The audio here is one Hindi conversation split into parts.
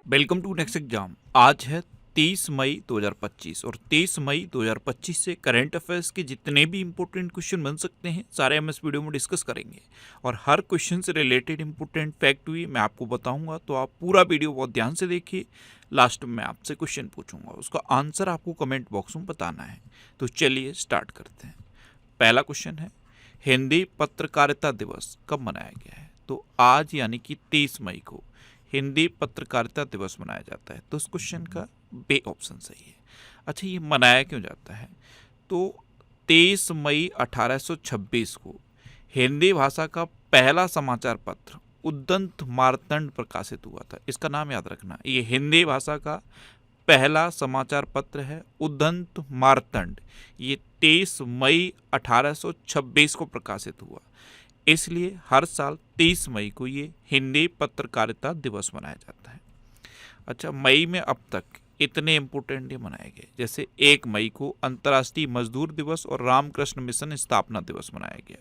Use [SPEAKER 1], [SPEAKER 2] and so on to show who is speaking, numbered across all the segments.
[SPEAKER 1] Welcome to next exam. आज है 23 मई 2025 और 23 मई 2025 से करंट अफेयर्स के जितने भी इंपॉर्टेंट क्वेश्चन बन सकते हैं सारे हम इस वीडियो में डिस्कस करेंगे और हर क्वेश्चन से रिलेटेड इंपॉर्टेंट फैक्ट भी मैं आपको बताऊंगा, तो आप पूरा वीडियो बहुत ध्यान से देखिए। लास्ट में आपसे क्वेश्चन पूछूंगा, उसका आंसर आपको कमेंट बॉक्स में बताना है। तो चलिए स्टार्ट करते हैं। पहला क्वेश्चन है, हिंदी पत्रकारिता दिवस कब मनाया गया है? तो आज यानी कि 23 मई को हिंदी पत्रकारिता दिवस मनाया जाता है। तो इस क्वेश्चन का बे ऑप्शन सही है। अच्छा, ये मनाया क्यों जाता है? तो 23 मई 1826 को हिंदी भाषा का पहला समाचार पत्र उद्दंत मार्तंड प्रकाशित हुआ था। इसका नाम याद रखना, ये हिंदी भाषा का पहला समाचार पत्र है उद्दंत मार्तंड। ये 23 मई 1826 को प्रकाशित हुआ, इसलिए हर साल 23 मई को ये हिंदी पत्रकारिता दिवस मनाया जाता है। अच्छा, मई में अब तक इतने इम्पोर्टेंट डे मनाए गए, जैसे 1 मई को अंतर्राष्ट्रीय मजदूर दिवस और रामकृष्ण मिशन स्थापना दिवस मनाया गया।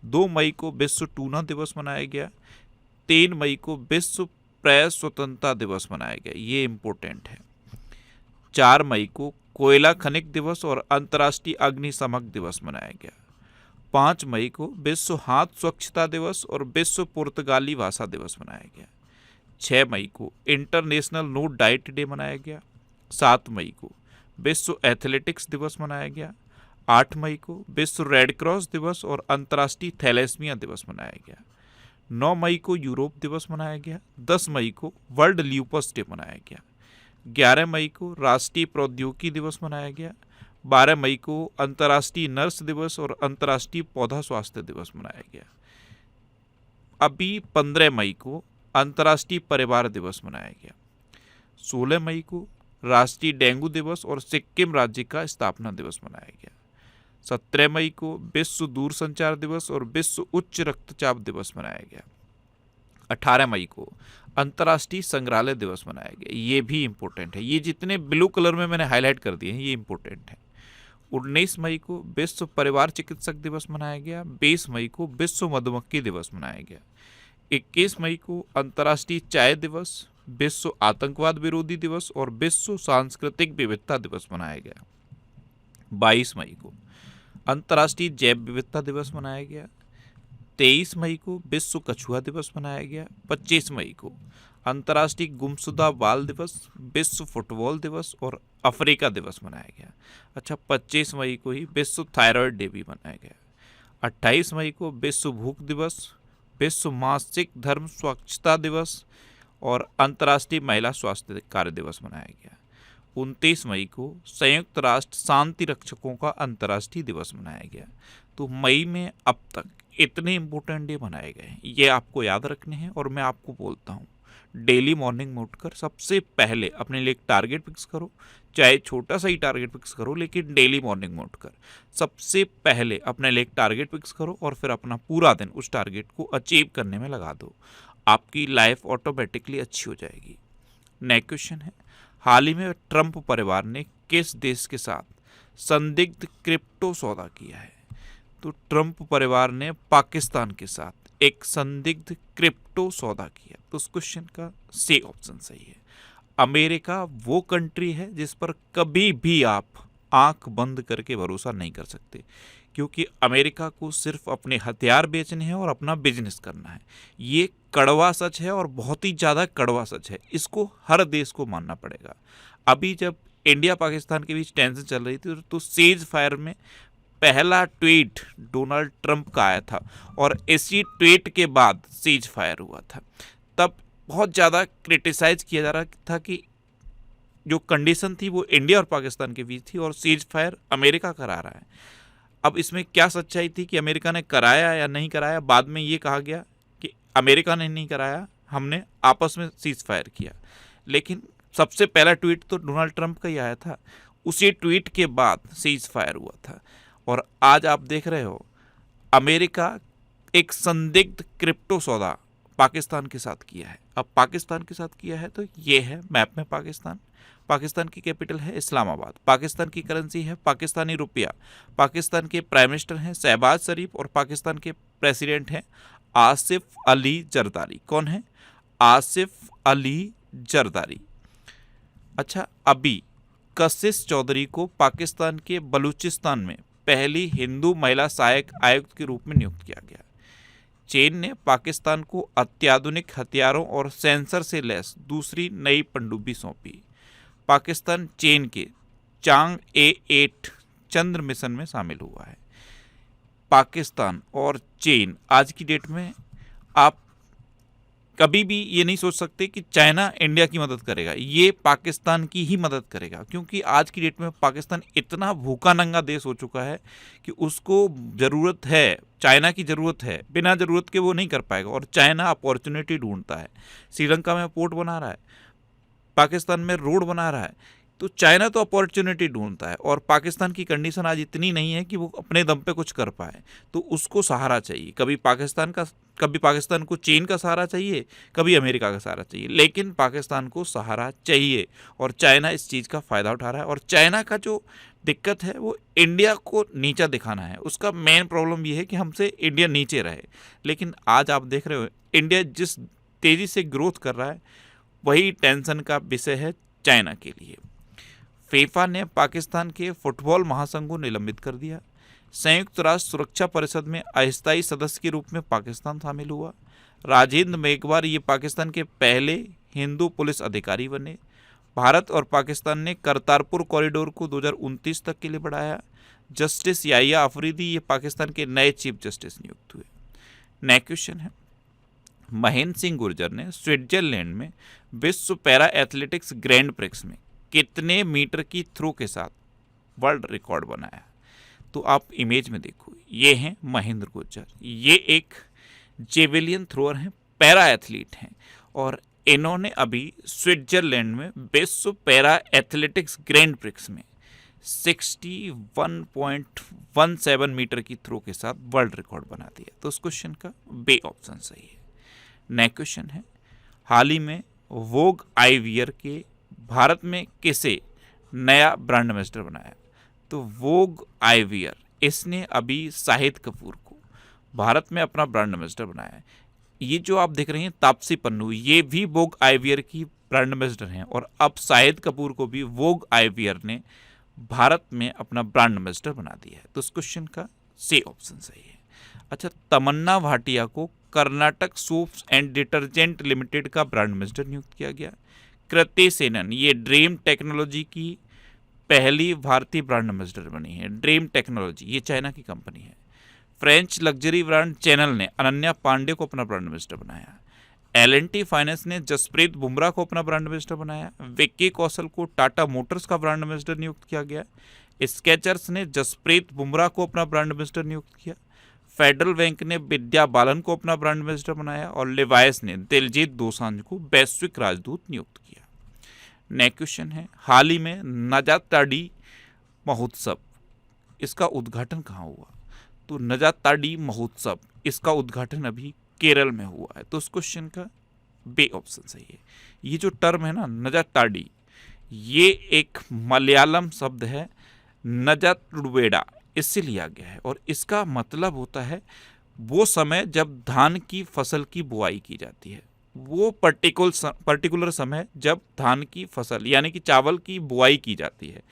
[SPEAKER 1] 2 मई को विश्व टूना दिवस मनाया गया। 3 मई को विश्व प्रेस स्वतंत्रता दिवस मनाया गया, ये इम्पोर्टेंट है। 4 मई को कोयला खनिक दिवस और अंतर्राष्ट्रीय अग्निशमक दिवस मनाया गया। 5 मई को विश्व हाथ स्वच्छता दिवस और विश्व पुर्तगाली भाषा दिवस मनाया गया। 6 मई को इंटरनेशनल नो डाइट डे मनाया गया। 7 मई को विश्व एथलेटिक्स दिवस मनाया गया। 8 मई को विश्व रेड क्रॉस दिवस और अंतर्राष्ट्रीय थैलेसीमिया दिवस मनाया गया। 9 मई को यूरोप दिवस मनाया गया। 10 मई को वर्ल्ड ल्यूपस डे मनाया गया। 11 मई को राष्ट्रीय प्रौद्योगिकी दिवस मनाया गया। 12 मई को अंतर्राष्ट्रीय नर्स दिवस और अंतर्राष्ट्रीय पौधा स्वास्थ्य दिवस मनाया गया। अभी 15 मई को अंतर्राष्ट्रीय परिवार दिवस मनाया गया। 16 मई को राष्ट्रीय डेंगू दिवस और सिक्किम राज्य का स्थापना दिवस मनाया गया। 17 मई को विश्व दूरसंचार दिवस और विश्व उच्च रक्तचाप दिवस मनाया गया। 18 मई को अंतर्राष्ट्रीय संग्रहालय दिवस मनाया गया, ये भी इम्पोर्टेंट है। ये जितने ब्लू कलर में मैंने हाईलाइट कर दिए हैं ये इम्पोर्टेंट है। 19 मई को विश्व परिवार चिकित्सक दिवस मनाया गया। 20 मई को विश्व मधुमक्खी दिवस मनाया गया। 21 मई को अंतर्राष्ट्रीय चाय दिवस, विश्व आतंकवाद विरोधी दिवस और विश्व सांस्कृतिक विविधता दिवस मनाया गया। 22 मई को अंतर्राष्ट्रीय जैव विविधता दिवस मनाया गया। 23 मई को विश्व कछुआ दिवस मनाया गया। 25 मई को अंतर्राष्ट्रीय गुमशुदा बाल दिवस, विश्व फुटबॉल दिवस और अफ्रीका दिवस मनाया गया। अच्छा, 25 मई को ही विश्व थायराइड डे भी मनाया गया। 28 मई को विश्व भूख दिवस, विश्व मासिक धर्म स्वच्छता दिवस और अंतर्राष्ट्रीय महिला स्वास्थ्य कार्य दिवस मनाया गया। 29 मई को संयुक्त राष्ट्र शांति रक्षकों का अंतर्राष्ट्रीय दिवस मनाया गया। तो मई में अब तक इतने इम्पोर्टेंट डे मनाए गए हैं, ये आपको याद रखने हैं। और मैं आपको बोलता हूँ, डेली मॉर्निंग में उठकर सबसे पहले अपने लिए एक टारगेट फिक्स करो, चाहे छोटा सा ही टारगेट फिक्स करो, लेकिन डेली मॉर्निंग में उठकर सबसे पहले अपने लिए एक टारगेट फिक्स करो और फिर अपना पूरा दिन उस टारगेट को अचीव करने में लगा दो। आपकी लाइफ ऑटोमेटिकली अच्छी हो जाएगी। नेक्स्ट क्वेश्चन है, हाल ही में ट्रंप परिवार ने किस देश के साथ संदिग्ध क्रिप्टो सौदा किया है? तो ट्रंप परिवार ने पाकिस्तान के साथ एक संदिग्ध क्रिप्टो सौदा किया। तो उस क्वेश्चन का सी ऑप्शन सही है। अमेरिका वो कंट्री है जिस पर कभी भी आप आंख बंद करके भरोसा नहीं कर सकते, क्योंकि अमेरिका को सिर्फ अपने हथियार बेचने हैं और अपना बिजनेस करना है। ये कड़वा सच है और बहुत ही ज़्यादा कड़वा सच है, इसको हर देश को मानना पड़ेगा। अभी जब इंडिया पाकिस्तान के बीच टेंशन चल रही थी तो सीज फायर में पहला ट्वीट डोनाल्ड ट्रंप का आया था और इसी ट्वीट के बाद सीज फायर हुआ था। तब बहुत ज़्यादा क्रिटिसाइज किया जा रहा था कि जो कंडीशन थी वो इंडिया और पाकिस्तान के बीच थी और सीज फायर अमेरिका करा रहा है। अब इसमें क्या सच्चाई थी कि अमेरिका ने कराया या नहीं कराया? बाद में ये कहा गया कि अमेरिका ने नहीं कराया, हमने आपस में सीज फायर किया। लेकिन सबसे पहला ट्वीट तो डोनाल्ड ट्रंप का ही आया था, उसी ट्वीट के बाद सीज फायर हुआ था। और आज आप देख रहे हो अमेरिका एक संदिग्ध क्रिप्टो सौदा पाकिस्तान के साथ किया है। अब पाकिस्तान के साथ किया है तो ये है मैप में पाकिस्तान। पाकिस्तान की कैपिटल है इस्लामाबाद। पाकिस्तान की करेंसी है पाकिस्तानी रुपया। पाकिस्तान के प्राइम मिनिस्टर हैं शहबाज शरीफ और पाकिस्तान के प्रेसिडेंट हैं आसिफ अली जरदारी। कौन है? आसिफ अली जरदारी। अच्छा, अभी कशिश चौधरी को पाकिस्तान के बलूचिस्तान में पहली हिंदू महिला सहायक आयुक्त के रूप में नियुक्त किया गया। चीन ने पाकिस्तान को अत्याधुनिक हथियारों और सेंसर से लैस दूसरी नई पनडुब्बी सौंपी। पाकिस्तान चीन के चांग-ए-8 चंद्र मिशन में शामिल हुआ है। पाकिस्तान और चीन आज की डेट में आप कभी भी ये नहीं सोच सकते कि चाइना इंडिया की मदद करेगा, ये पाकिस्तान की ही मदद करेगा, क्योंकि आज की डेट में पाकिस्तान इतना भूखा नंगा देश हो चुका है कि उसको ज़रूरत है, चाइना की ज़रूरत है, बिना ज़रूरत के वो नहीं कर पाएगा। और चाइना अपॉर्चुनिटी ढूंढता है। श्रीलंका में पोर्ट बना रहा है, पाकिस्तान में रोड बना रहा है, तो चाइना तो अपॉर्चुनिटी ढूंढता है। और पाकिस्तान की कंडीशन आज इतनी नहीं है कि वो अपने दम पे कुछ कर पाए, तो उसको सहारा चाहिए। कभी पाकिस्तान को चीन का सहारा चाहिए, कभी अमेरिका का सहारा चाहिए, लेकिन पाकिस्तान को सहारा चाहिए। और चाइना इस चीज़ का फ़ायदा उठा रहा है। और चाइना का जो दिक्कत है वो इंडिया को नीचा दिखाना है। उसका मेन प्रॉब्लम ये है कि हमसे इंडिया नीचे रहे। लेकिन आज आप देख रहे हो इंडिया जिस तेज़ी से ग्रोथ कर रहा है, वही टेंशन का विषय है चाइना के लिए। फीफा ने पाकिस्तान के फुटबॉल महासंघ को निलंबित कर दिया। संयुक्त राष्ट्र सुरक्षा परिषद में अस्थायी सदस्य के रूप में पाकिस्तान शामिल हुआ। राजेंद्र मेघवाल ये पाकिस्तान के पहले हिंदू पुलिस अधिकारी बने। भारत और पाकिस्तान ने करतारपुर कॉरिडोर को 2029 तक के लिए बढ़ाया। जस्टिस याहिया अफरीदी ये पाकिस्तान के नए चीफ जस्टिस नियुक्त हुए। नेक्स्ट क्वेश्चन है, महेंद्र सिंह गुर्जर ने स्विट्जरलैंड में विश्व पैरा एथलेटिक्स ग्रैंड प्रिक्स में कितने मीटर की थ्रो के साथ वर्ल्ड रिकॉर्ड बनाया? तो आप इमेज में देखो, ये हैं महेंद्र गुर्जर, ये एक जेवेलियन थ्रोअर हैं, पैरा एथलीट हैं, और इन्होंने अभी स्विट्जरलैंड में विश्व पैरा एथलेटिक्स ग्रैंड प्रिक्स में 61.17 मीटर की थ्रो के साथ वर्ल्ड रिकॉर्ड बना दिया। तो उस क्वेश्चन का बे ऑप्शन सही है। नेक्स्ट क्वेश्चन है, हाल ही में वोग आईवियर के भारत में किसे नया ब्रांड एम्बेसडर बनाया? तो वोग आईवियर, इसने अभी शाहिद कपूर को भारत में अपना ब्रांड एम्बेसडर बनाया है। ये जो आप देख रहे हैं तापसी पन्नू, ये भी वोग आईवियर की ब्रांड एम्बेसडर हैं। और अब शाहिद कपूर को भी वोग आईवियर ने भारत में अपना ब्रांड एम्बेसडर बना दिया है। तो इस क्वेश्चन का सी ऑप्शन सही है। अच्छा, तमन्ना भाटिया को Karnataka soaps and detergent limited का ब्रांड एम्बेसडर नियुक्त किया गया। कृति सेनन ये ड्रीम टेक्नोलॉजी की पहली भारतीय ब्रांड एम्बेसडर बनी है। ड्रीम टेक्नोलॉजी ये चाइना की कंपनी है। फ्रेंच लग्जरी ब्रांड चैनल ने अनन्या पांडे को अपना ब्रांड एम्बेसडर बनाया। L&T फाइनेंस ने जसप्रीत बुमराह को अपना ब्रांड एम्बेसडर बनाया। विक्की कौशल को टाटा मोटर्स का ब्रांड एम्बेसडर नियुक्त किया गया। स्केचर्स ने जसप्रीत बुमराह को अपना ब्रांड एम्बेसडर नियुक्त किया। फेडरल बैंक ने विद्या बालन को अपना ब्रांड एम्बेसडर बनाया। और लिवायस ने दिलजीत दोसांझ को वैश्विक राजदूत नियुक्त किया। नेक्स्ट क्वेश्चन है, हाल ही में नजाताडी महोत्सव, इसका उद्घाटन कहाँ हुआ? तो नजाताडी महोत्सव, इसका उद्घाटन अभी केरल में हुआ है। तो उस क्वेश्चन का बे ऑप्शन सही है। ये जो टर्म है ना नजाताडी, ये एक मलयालम शब्द है नजातुडवेडा, इससे लिया गया है। और इसका मतलब होता है वो समय जब धान की फसल की बुआई की जाती है, वो पर्टिकुलर समय जब धान की फसल यानी कि चावल की बुआई की जाती है,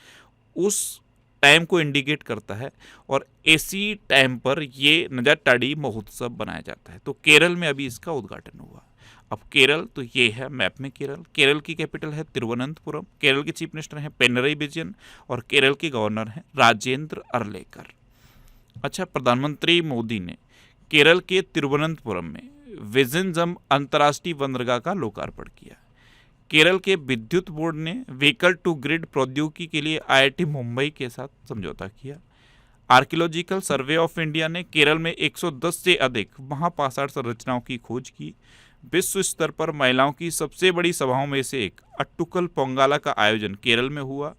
[SPEAKER 1] उस टाइम को इंडिकेट करता है। और इसी टाइम पर ये नजाताडी महोत्सव बनाया जाता है। तो केरल में अभी इसका उद्घाटन हुआ। अब केरल, तो ये है मैप में केरल। केरल की कैपिटल है तिरुवनंतपुरम। केरल के चीफ मिनिस्टर हैं पिनरई विजयन और केरल के गवर्नर हैं राजेंद्र अर्लेकर। अच्छा, प्रधानमंत्री मोदी ने केरल के तिरुवनंतपुरम में विजनजम अंतर्राष्ट्रीय बंदरगाह का लोकार्पण किया। केरल के विद्युत बोर्ड ने व्हीकल टू ग्रिड प्रौद्योगिकी के लिए IIT मुंबई के साथ समझौता किया। आर्कियोलॉजिकल सर्वे ऑफ इंडिया ने केरल में 110 से अधिक महापाषाण संरचनाओं की खोज की। विश्व स्तर पर महिलाओं की सबसे बड़ी सभाओं में से एक अट्टुकल पोंगाला का आयोजन केरल में हुआ।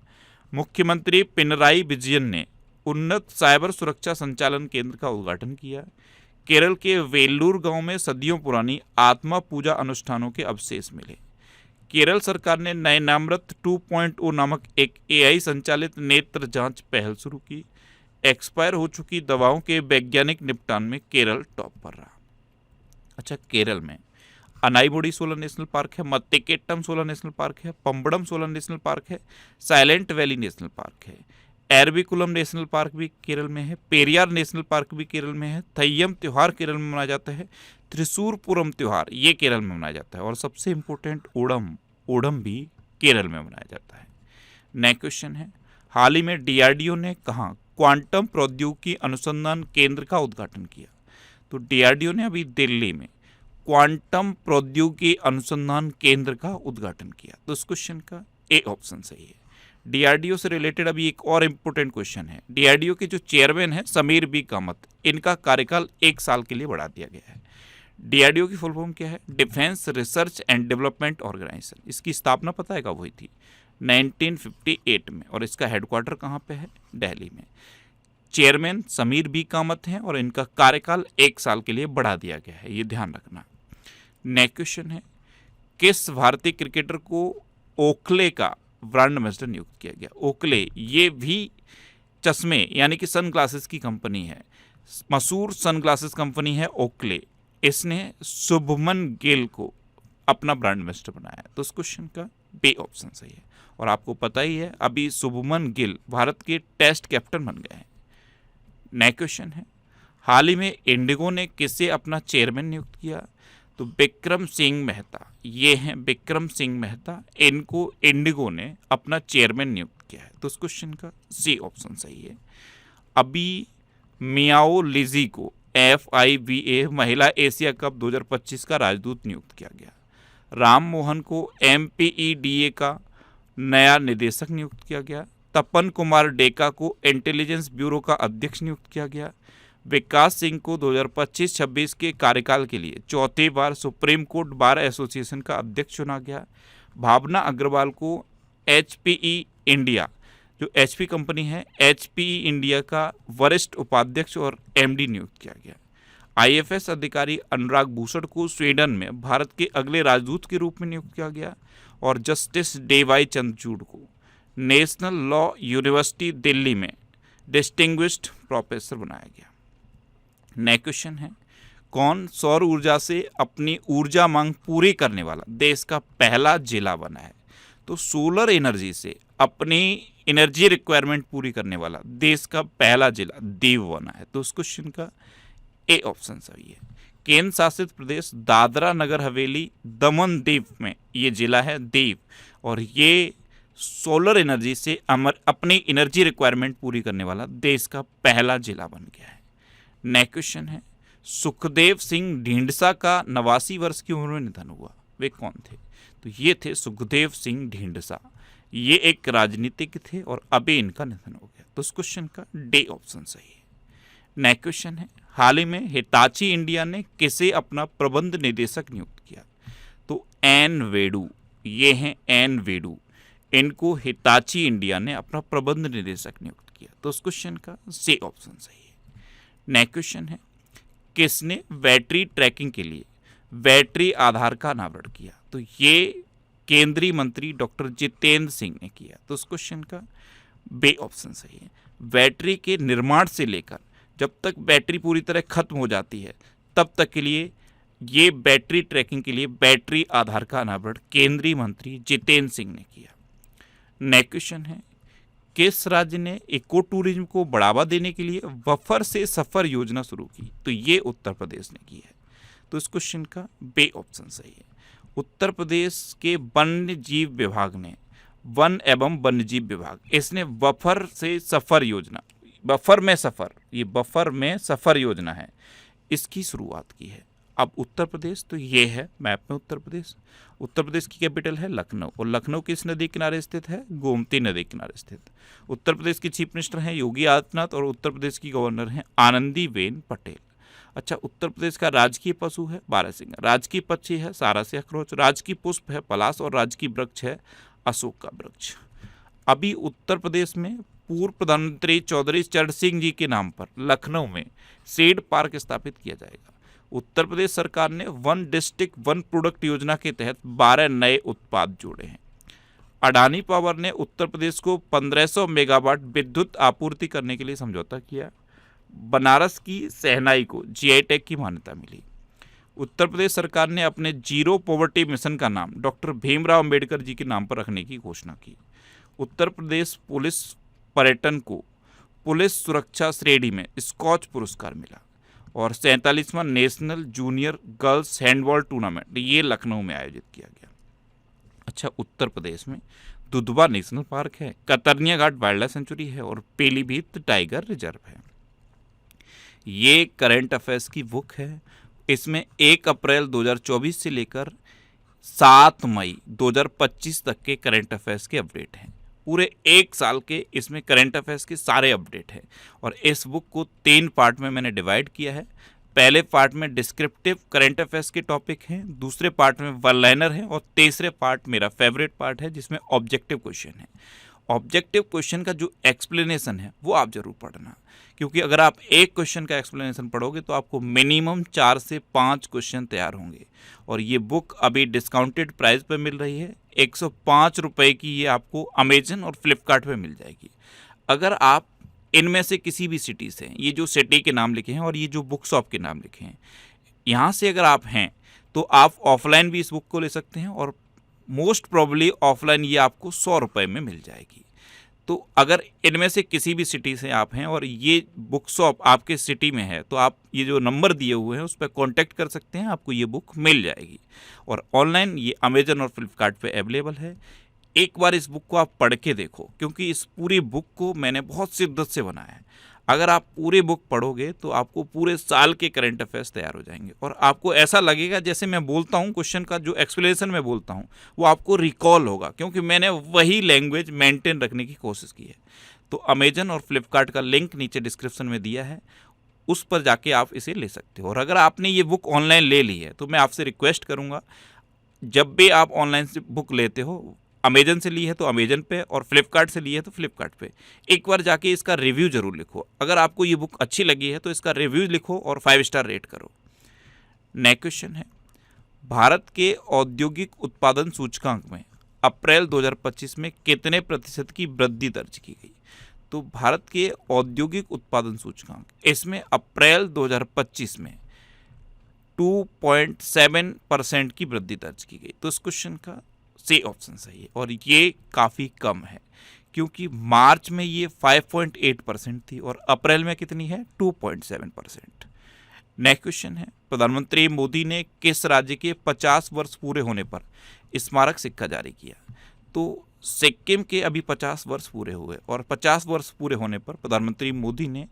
[SPEAKER 1] मुख्यमंत्री पिनराई विजयन ने उन्नत साइबर सुरक्षा संचालन केंद्र का उद्घाटन किया। केरल के वेल्लूर गांव में सदियों पुरानी आत्मा पूजा अनुष्ठानों के अवशेष मिले। केरल सरकार ने नयनामृत 2.0 नामक एक AI संचालित नेत्र जांच पहल शुरू की। एक्सपायर हो चुकी दवाओं के वैज्ञानिक निपटान में केरल टॉप पर रहा। अच्छा, केरल में अनाईमुड़ी सोलर नेशनल पार्क है, मत्तिकेट्टम सोलर नेशनल पार्क है, पंबड़म सोलर नेशनल पार्क है, साइलेंट वैली नेशनल पार्क है, एरविकुलम नेशनल पार्क भी केरल में है, पेरियार नेशनल पार्क भी केरल में है, थय्यम त्यौहार केरल में मनाया जाता है, त्रिशूरपुरम त्यौहार ये केरल में मनाया जाता है, और सबसे इम्पोर्टेंट ओणम भी केरल में मनाया जाता है। नेक्स्ट क्वेश्चन है, हाल ही में डीआरडीओ ने कहाँ क्वांटम प्रौद्योगिकी अनुसंधान केंद्र का उद्घाटन किया? तो डीआरडीओ ने अभी दिल्ली में क्वांटम प्रौद्योगिकी अनुसंधान केंद्र का उद्घाटन किया। तो इस क्वेश्चन का ए ऑप्शन सही है। डीआरडीओ से रिलेटेड अभी एक और इम्पोर्टेंट क्वेश्चन है। डीआरडीओ के जो चेयरमैन हैं समीर बी कामत, इनका कार्यकाल 1 साल के लिए बढ़ा दिया गया है। डीआरडीओ की फुल फॉर्म क्या है? Defence research and development organisation. इसकी स्थापना पता है कब हुई थी? 1958 में, और इसका हेडक्वार्टर कहाँ पे है? दिल्ली में। चेयरमैन समीर बी कामत हैं और इनका कार्यकाल 1 साल के लिए बढ़ा दिया गया है, ये ध्यान रखना। नेक्स्ट क्वेश्चन है, किस भारतीय क्रिकेटर को ओखले का ब्रांड एम्बेसडर नियुक्त किया गया? ओखले ये भी चश्मे यानी कि सन ग्लासेस की कंपनी है, मशहूर सन ग्लासेस कंपनी है ओखले। इसने शुभमन गिल को अपना ब्रांड एम्बेसडर बनाया है। तो इस क्वेश्चन का बी ऑप्शन सही है। और आपको पता ही है अभी शुभमन गिल भारत के टेस्ट कैप्टन बन गए हैं। नेक्स्ट क्वेश्चन है, हाल ही में इंडिगो ने किसे अपना चेयरमैन नियुक्त किया? तो विक्रम सिंह मेहता, ये हैं विक्रम सिंह मेहता, इनको इंडिगो ने अपना चेयरमैन नियुक्त किया है। तो इस क्वेश्चन का सी ऑप्शन सही है। अभी मियाओ लिजी को FIVA महिला एशिया कप 2025 का राजदूत नियुक्त किया गया। राम मोहन को MPEDA का नया निदेशक नियुक्त किया गया। तपन कुमार डेका को इंटेलिजेंस ब्यूरो का अध्यक्ष नियुक्त किया गया। विकास सिंह को 2025-26 के कार्यकाल के लिए 4थी बार सुप्रीम कोर्ट बार एसोसिएशन का अध्यक्ष चुना गया। भावना अग्रवाल को HPE इंडिया, जो HP कंपनी है, HPE इंडिया का वरिष्ठ उपाध्यक्ष और MD नियुक्त किया गया। IFS अधिकारी अनुराग भूषण को स्वीडन में भारत के अगले राजदूत के रूप में नियुक्त किया गया। और जस्टिस DY चंद्रचूड़ को नेशनल लॉ यूनिवर्सिटी दिल्ली में डिस्टिंग्विश्ड प्रोफेसर बनाया गया। नेक्स्ट क्वेश्चन है, कौन सौर ऊर्जा से अपनी ऊर्जा मांग पूरी करने वाला देश का पहला जिला बना है? तो सोलर एनर्जी से अपनी एनर्जी रिक्वायरमेंट पूरी करने वाला देश का पहला जिला दीव बना है। तो उस क्वेश्चन का ए ऑप्शन सही है। केंद्र शासित प्रदेश दादरा नगर हवेली दमन दीव में ये जिला है दीव, और ये सोलर एनर्जी से अपनी एनर्जी रिक्वायरमेंट पूरी करने वाला देश का पहला जिला बन गया है। नेक्स्ट क्वेश्चन है, सुखदेव सिंह ढींढसा का 89 वर्ष की उम्र में निधन हुआ, वे कौन थे? तो ये थे सुखदेव सिंह ढींढसा, ये एक राजनीतिज्ञ थे और अभी इनका निधन हो गया। तो इस क्वेश्चन का डी ऑप्शन सही है। नेक्स्ट क्वेश्चन है, हाल ही में हिताची इंडिया ने किसे अपना प्रबंध निदेशक नियुक्त किया? तो एन वेडू, ये हैं एन वेडू, इनको हिताची इंडिया ने अपना प्रबंध निदेशक नियुक्त किया। तो इस क्वेश्चन का सी ऑप्शन सही है। नेक्स्ट क्वेश्चन है, किसने बैटरी ट्रैकिंग के लिए बैटरी आधार का अनावरण किया? तो ये केंद्रीय मंत्री डॉक्टर जितेंद्र सिंह ने किया। तो इस क्वेश्चन का बी ऑप्शन सही है। बैटरी के निर्माण से लेकर जब तक बैटरी पूरी तरह खत्म हो जाती है तब तक के लिए ये बैटरी ट्रैकिंग के लिए बैटरी आधार का अनावरण केंद्रीय मंत्री जितेंद्र सिंह ने किया। नेक्स्ट क्वेश्चन है, किस राज्य ने इको टूरिज्म को बढ़ावा देने के लिए वफर से सफर योजना शुरू की? तो ये उत्तर प्रदेश ने की है। तो इस क्वेश्चन का बी ऑप्शन सही है। उत्तर प्रदेश के वन्य जीव विभाग ने, वन एवं वन्य जीव विभाग, इसने वफर से सफर योजना, बफर में सफर, ये बफर में सफर योजना है, इसकी शुरुआत की है। अब उत्तर प्रदेश, तो ये है मैप में उत्तर प्रदेश। उत्तर प्रदेश की कैपिटल है लखनऊ, और लखनऊ किस नदी किनारे स्थित है? गोमती नदी किनारे स्थित। उत्तर प्रदेश के चीफ मिनिस्टर हैं योगी आदित्यनाथ, और उत्तर प्रदेश की गवर्नर हैं आनंदीबेन पटेल। अच्छा, उत्तर प्रदेश का राजकीय पशु है बारहसिंगा, राजकीय पक्षी है सारसिया खरगोश, राजकीय पुष्प है पलाश, और राजकीय वृक्ष है अशोक का वृक्ष। अभी उत्तर प्रदेश में पूर्व प्रधानमंत्री चौधरी चरण सिंह जी के नाम पर लखनऊ में सीड पार्क स्थापित किया जाएगा। उत्तर प्रदेश सरकार ने वन डिस्ट्रिक्ट वन प्रोडक्ट योजना के तहत 12 नए उत्पाद जोड़े हैं। अडानी पावर ने उत्तर प्रदेश को 1500 मेगावाट विद्युत आपूर्ति करने के लिए समझौता किया। बनारस की शहनाई को GI टैग की मान्यता मिली। उत्तर प्रदेश सरकार ने अपने जीरो पॉवर्टी मिशन का नाम डॉक्टर भीमराव अंबेडकर जी के नाम पर रखने की घोषणा की। उत्तर प्रदेश पुलिस पर्यटन को पुलिस सुरक्षा श्रेणी में स्कॉच पुरस्कार मिला। और 47वां national junior girls handball tournament ये लखनऊ में आयोजित किया गया। अच्छा, उत्तर प्रदेश में दुधवा नेशनल पार्क है, कतरनिया घाट वाइल्ड लाइफ सेंचुरी है और पीलीभीत टाइगर रिजर्व है। ये करंट अफेयर्स की बुक है। इसमें 1 अप्रैल 2024 से लेकर 7 मई 2025 तक के करंट अफेयर्स के अपडेट हैं। पूरे 1 साल के इसमें करंट अफेयर्स के सारे अपडेट हैं। और इस बुक को 3 पार्ट में मैंने डिवाइड किया है। पहले पार्ट में डिस्क्रिप्टिव करंट अफेयर्स के टॉपिक हैं, दूसरे पार्ट में वन लाइनर है और तीसरे पार्ट मेरा फेवरेट पार्ट है जिसमें ऑब्जेक्टिव क्वेश्चन है। ऑब्जेक्टिव क्वेश्चन का जो एक्सप्लेनेशन है वो आप जरूर पढ़ना, क्योंकि अगर आप एक क्वेश्चन का एक्सप्लेनेशन पढ़ोगे तो आपको मिनिमम 4 से 5 क्वेश्चन तैयार होंगे। और ये बुक अभी डिस्काउंटेड प्राइस पर मिल रही है, 105 रुपये की ये आपको अमेजन और फ्लिपकार्ट पे मिल जाएगी। अगर आप इनमें से किसी भी सिटी से, ये जो सिटी के नाम लिखे हैं और ये जो बुक शॉप के नाम लिखे हैं, यहाँ से अगर आप हैं तो आप ऑफलाइन भी इस बुक को ले सकते हैं और मोस्ट प्रॉब्ली ऑफलाइन ये आपको 100 रुपये में मिल जाएगी। तो अगर इनमें से किसी भी सिटी से आप हैं और ये बुक शॉप आपके सिटी में है तो आप ये जो नंबर दिए हुए हैं उस पर कॉन्टैक्ट कर सकते हैं, आपको ये बुक मिल जाएगी। और ऑनलाइन ये अमेजन और फ्लिपकार्ट पे अवेलेबल है। एक बार इस बुक को आप पढ़ के देखो, क्योंकि इस पूरी बुक को मैंने बहुत शिद्दत से बनाया है। अगर आप पूरी बुक पढ़ोगे तो आपको पूरे साल के करंट अफेयर्स तैयार हो जाएंगे और आपको ऐसा लगेगा जैसे मैं बोलता हूँ, क्वेश्चन का जो एक्सप्लेनेशन मैं बोलता हूँ वो आपको रिकॉल होगा, क्योंकि मैंने वही लैंग्वेज मेंटेन रखने की कोशिश की है। तो अमेजन और फ्लिपकार्ट का लिंक नीचे डिस्क्रिप्शन में दिया है, उस पर जाके आप इसे ले सकते हो। और अगर आपने ये बुक ऑनलाइन ले ली है तो मैं आपसे रिक्वेस्ट करूँगा, जब भी आप ऑनलाइन से बुक लेते हो, अमेजन से ली है तो अमेजन पे और फ्लिपकार्ट से ली है तो फ्लिपकार्ट पे, एक बार जाके इसका रिव्यू जरूर लिखो। अगर आपको ये बुक अच्छी लगी है तो इसका रिव्यू लिखो और 5 स्टार रेट करो। नेक्स्ट क्वेश्चन है, भारत के औद्योगिक उत्पादन सूचकांक में अप्रैल 2025 में कितने प्रतिशत की वृद्धि दर्ज की गई? तो भारत के औद्योगिक उत्पादन सूचकांक, इसमें अप्रैल 2025 में 2.7% की वृद्धि दर्ज की गई। तो इस क्वेश्चन का सी ऑप्शन सही है। और ये काफ़ी कम है, क्योंकि मार्च में ये 5.8% थी और अप्रैल में कितनी है? 2.7%। नेक्स्ट क्वेश्चन है, प्रधानमंत्री मोदी ने किस राज्य के 50 वर्ष पूरे होने पर स्मारक सिक्का जारी किया? तो सिक्किम के अभी 50 वर्ष पूरे हुए और 50 वर्ष पूरे होने पर प्रधानमंत्री मोदी ने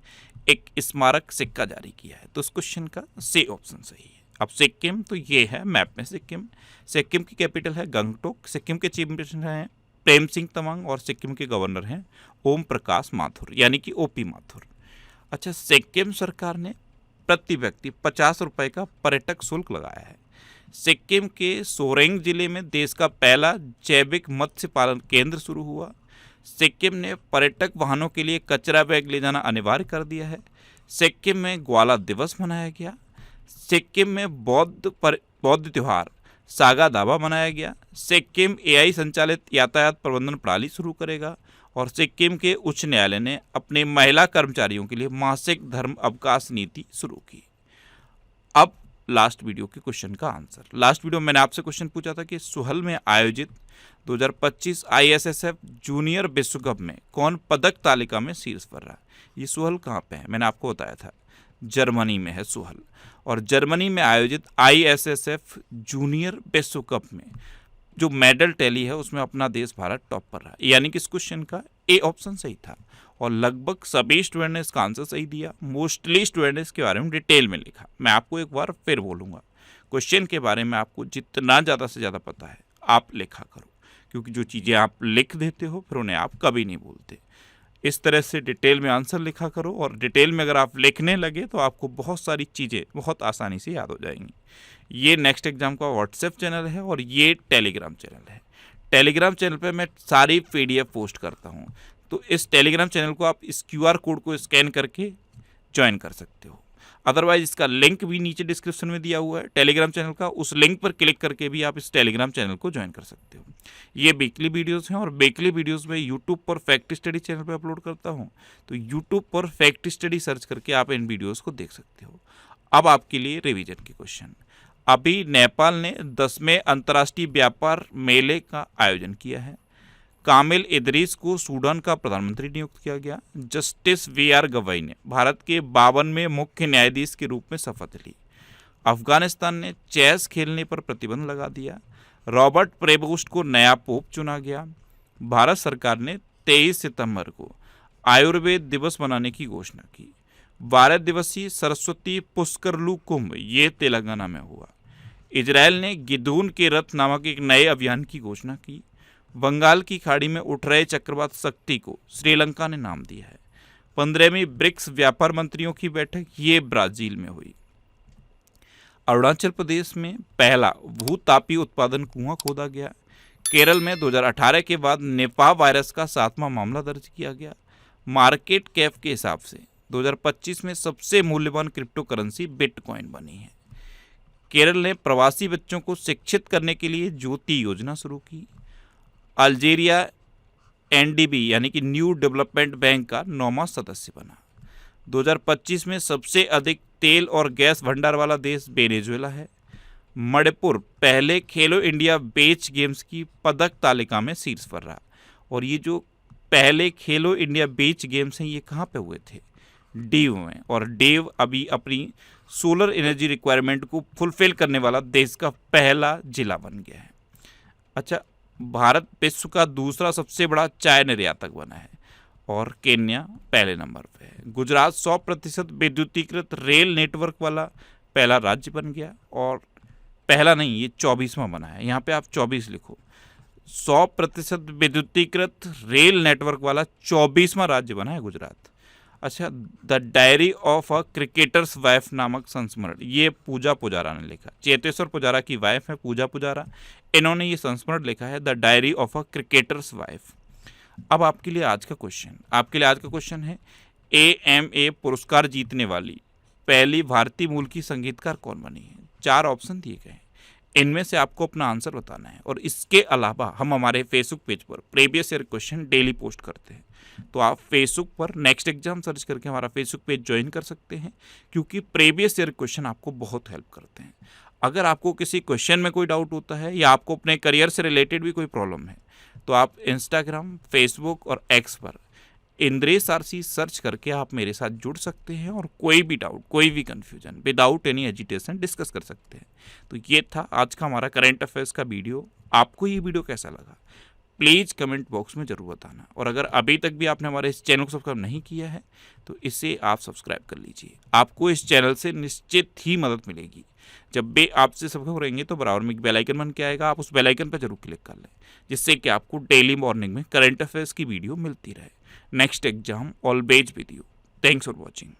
[SPEAKER 1] एक स्मारक सिक्का जारी किया है। तो इस क्वेश्चन का सी ऑप्शन सही है। अब सिक्किम तो ये है मैप में सिक्किम। सिक्किम की कैपिटल है गंगटोक। सिक्किम के चीफ मिनिस्टर हैं प्रेम सिंह तमांग और सिक्किम के गवर्नर हैं ओम प्रकाश माथुर, यानी कि ओपी माथुर। अच्छा, सिक्किम सरकार ने प्रति व्यक्ति 50 रुपये का पर्यटक शुल्क लगाया है। सिक्किम के सोरेंग जिले में देश का पहला जैविक मत्स्य पालन केंद्र शुरू हुआ। सिक्किम ने पर्यटक वाहनों के लिए कचरा बैग ले जाना अनिवार्य कर दिया है। सिक्किम में ग्वाला दिवस मनाया गया। सिक्किम में बौद्ध त्यौहार सागा दावा मनाया गया। सिक्किम एआई संचालित यातायात प्रबंधन प्रणाली शुरू करेगा। और सिक्किम के उच्च न्यायालय ने अपने महिला कर्मचारियों के लिए मासिक धर्म अवकाश नीति शुरू की। अब लास्ट वीडियो के क्वेश्चन का आंसर। लास्ट वीडियो मैंने आपसे क्वेश्चन पूछा था कि सोहल में आयोजित 2025 ISSF जूनियर विश्व कप में कौन पदक तालिका में शीर्ष पर रहा? ये सोहल कहाँ पे है? मैंने आपको बताया था, जर्मनी में है सोहल। और जर्मनी में आयोजित ISSF जूनियर विश्व कप में जो मेडल टैली है उसमें अपना देश भारत टॉप पर रहा, यानी कि इस क्वेश्चन का ए ऑप्शन सही था। और लगभग सभी स्टूडेंट ने इसका आंसर सही दिया। मोस्टली स्टूडेंट ने इसके बारे में डिटेल में लिखा। मैं आपको एक बार फिर बोलूँगा, क्वेश्चन के बारे में आपको जितना ज़्यादा से ज़्यादा पता है आप लिखा करो, क्योंकि जो चीज़ें आप लिख देते हो फिर उन्हें आप कभी नहीं भूलते। इस तरह से डिटेल में आंसर लिखा करो, और डिटेल में अगर आप लिखने लगे तो आपको बहुत सारी चीज़ें बहुत आसानी से याद हो जाएंगी। ये नेक्स्ट एग्जाम का व्हाट्सएप चैनल है और ये टेलीग्राम चैनल है। टेलीग्राम चैनल पे मैं सारी PDF पोस्ट करता हूँ, तो इस टेलीग्राम चैनल को आप इस QR कोड को स्कैन करके ज्वाइन कर सकते हो। अदरवाइज इसका लिंक भी नीचे डिस्क्रिप्शन में दिया हुआ है टेलीग्राम चैनल का, उस लिंक पर क्लिक करके भी आप इस टेलीग्राम चैनल को ज्वाइन कर सकते हो। ये वीकली वीडियोस हैं और वीकली वीडियोस में यूट्यूब पर फैक्ट स्टडी चैनल पर अपलोड करता हूँ, तो यूट्यूब पर फैक्ट स्टडी सर्च करके आप इन वीडियोज़ को देख सकते हो। अब आपके लिए रिविजन के क्वेश्चन। अभी नेपाल ने 10वें अंतर्राष्ट्रीय व्यापार मेले का आयोजन किया है। कामिल इदरीस को सूडान का प्रधानमंत्री नियुक्त किया गया। Justice VR. गवई ने भारत के 52वें मुख्य न्यायाधीश के रूप में शपथ ली। अफगानिस्तान ने चेस खेलने पर प्रतिबंध लगा दिया। रॉबर्ट प्रेबोस्ट को नया पोप चुना गया। भारत सरकार ने 23 सितंबर को आयुर्वेद दिवस मनाने की घोषणा की। 12 दिवसीय सरस्वती पुष्करलू कुंभ ये तेलंगाना में हुआ। इजरायल ने गिदून के रथ नामक एक नए अभियान की घोषणा की। बंगाल की खाड़ी में उठ रहे चक्रवात शक्ति को श्रीलंका ने नाम दिया है। 15वीं ब्रिक्स व्यापार मंत्रियों की बैठक ये ब्राजील में हुई। अरुणाचल प्रदेश में पहला भूतापीय उत्पादन कुआं खोदा गया। केरल में 2018 के बाद निपाह वायरस का 7वां मामला दर्ज किया गया। मार्केट कैप के हिसाब से 2025 में सबसे मूल्यवान क्रिप्टो करेंसी बिटकॉइन बनी है। केरल ने प्रवासी बच्चों को शिक्षित करने के लिए ज्योति योजना शुरू की। अल्जीरिया एनडीबी यानी कि न्यू डेवलपमेंट बैंक का 9वां सदस्य बना। 2025 में सबसे अधिक तेल और गैस भंडार वाला देश वेनेजुएला है। मणिपुर पहले खेलो इंडिया बीच गेम्स की पदक तालिका में शीर्ष पर रहा। और ये जो पहले खेलो इंडिया बीच गेम्स हैं ये कहाँ पे हुए थे? डीव में। और डीव अभी अपनी सोलर एनर्जी रिक्वायरमेंट को फुलफिल करने वाला देश का पहला जिला बन गया है। अच्छा, भारत विश्व का दूसरा सबसे बड़ा चाय निर्यातक बना है और केन्या पहले नंबर पे है। गुजरात 100% विद्युतीकृत रेल नेटवर्क वाला पहला राज्य बन गया। और पहला नहीं, ये 24वां बना है। यहाँ पे आप 24 लिखो। 100% विद्युतीकृत रेल नेटवर्क वाला 24वां राज्य बना है गुजरात। अच्छा, the diary of a cricketers wife नामक संस्मरण ये पूजा पुजारा ने लिखा। चेतेश्वर पुजारा की वाइफ है पूजा पुजारा, इन्होंने ये संस्मरण लिखा है the diary of a cricketers wife. अब आपके लिए आज का क्वेश्चन है AMA पुरस्कार जीतने वाली पहली भारतीय मूल की संगीतकार कौन बनी है? 4 ऑप्शन दिए गए हैं, इनमें से आपको अपना आंसर बताना है। और इसके अलावा हम हमारे फेसबुक पेज पर previous year question daily post करते हैं, तो आप फेसबुक पर नेक्स्ट एग्जाम सर्च करके हमारा फेसबुक पेज ज्वाइन कर सकते हैं, क्योंकि प्रीवियस ईयर क्वेश्चन आपको बहुत हेल्प करते हैं। अगर आपको किसी क्वेश्चन में कोई डाउट होता है या आपको अपने करियर से रिलेटेड भी कोई प्रॉब्लम है, तो आप इंस्टाग्राम, फेसबुक और एक्स पर इंद्रेश आरसी सर्च करके आप मेरे साथ जुड़ सकते हैं और कोई भी डाउट, कोई भी confusion without any agitation discuss कर सकते हैं। तो ये था आज का हमारा करंट अफेयर्स का वीडियो। आपको ये वीडियो कैसा लगा प्लीज़ कमेंट बॉक्स में ज़रूर बताना। और अगर अभी तक भी आपने हमारे इस चैनल को सब्सक्राइब नहीं किया है तो इसे आप सब्सक्राइब कर लीजिए। आपको इस चैनल से निश्चित ही मदद मिलेगी। जब भी आपसे सब्सक्राइब रहेंगे तो बराबर में एक बेल आइकन बन के आएगा, आप उस बेल आइकन पर जरूर क्लिक कर लें, जिससे कि आपको डेली मॉर्निंग में करंट अफेयर्स की वीडियो मिलती रहे। Next exam always with you. Thanks for watching.